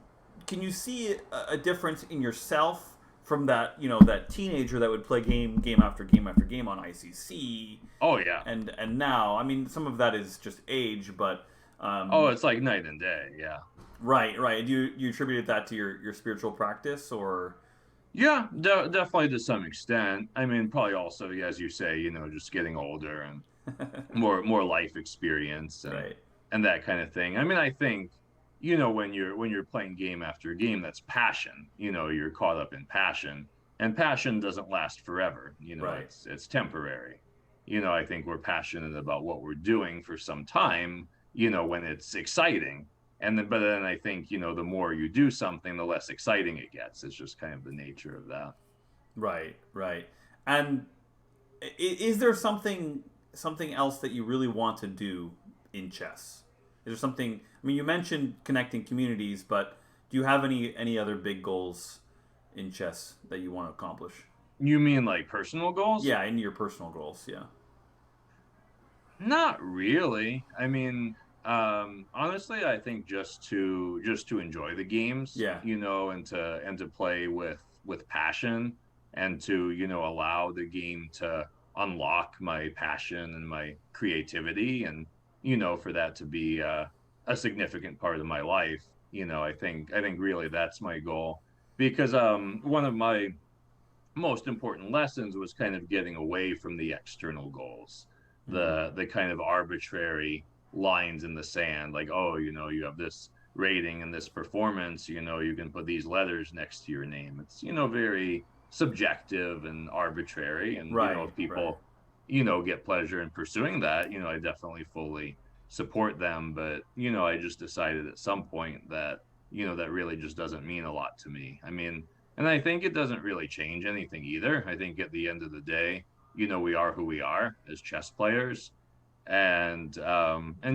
can you see a difference in yourself from that that teenager that would play game after game after game on ICC Oh, yeah. and now I mean some of that is just age, but Oh, it's like night and day. Yeah. right. Do you attribute that to your spiritual practice or Yeah, definitely to some extent. I mean, probably also, yeah, as you say, just getting older and more life experience and right? and that kind of thing. I mean, I think, when you're playing game after game, that's passion. You're caught up in passion, and passion doesn't last forever. Right. It's temporary. I think we're passionate about what we're doing for some time, when it's exciting. But then I think, the more you do something, the less exciting it gets. It's just kind of the nature of that. Right. And is there something else that you really want to do in chess? Is there something? I mean, you mentioned connecting communities, but do you have any other big goals in chess that you want to accomplish? You mean like personal goals? Yeah, in your personal goals. Yeah. Not really. I mean, honestly, I think just to enjoy the games, Yeah. and to play with passion, and to allow the game to unlock my passion and my creativity, and for that to be a significant part of my life. I think really that's my goal, because one of my most important lessons was kind of getting away from the external goals, hmm the kind of arbitrary lines in the sand, like, oh, you have this rating and this performance, you can put these letters next to your name. It's very subjective and arbitrary, and Right. if Right. people get pleasure in pursuing that, I definitely fully support them. But I just decided at some point that that really just doesn't mean a lot to me. I mean, and I think it doesn't really change anything either. I think at the end of the day, we are who we are as chess players. And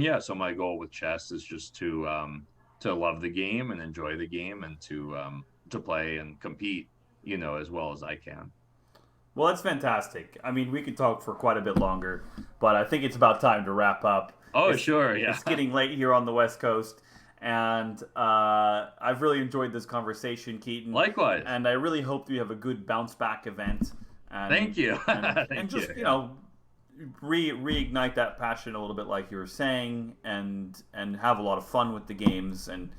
yeah, so my goal with chess is just to love the game and enjoy the game, and to play and compete, as well as I can. Well, that's fantastic. I mean, we could talk for quite a bit longer, but I think it's about time to wrap up. Oh, It's sure, yeah. it's getting late here on the West Coast, and I've really enjoyed this conversation, Keaton. Likewise. And I really hope you have a good bounce back event, Thank you. and Thank just you. reignite that passion a little bit, like you were saying, and have a lot of fun with the games and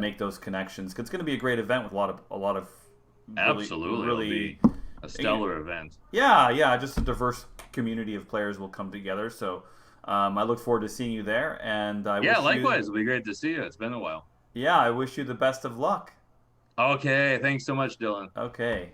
make those connections. 'Cause it's going to be a great event with a lot of Absolutely. really It'll be a stellar event. yeah, just a diverse community of players will come together. So I look forward to seeing you there, and Yeah, likewise. It'll be great to see you. It's been a while. I wish you the best of luck. Okay. Thanks so much, Dylan. Okay.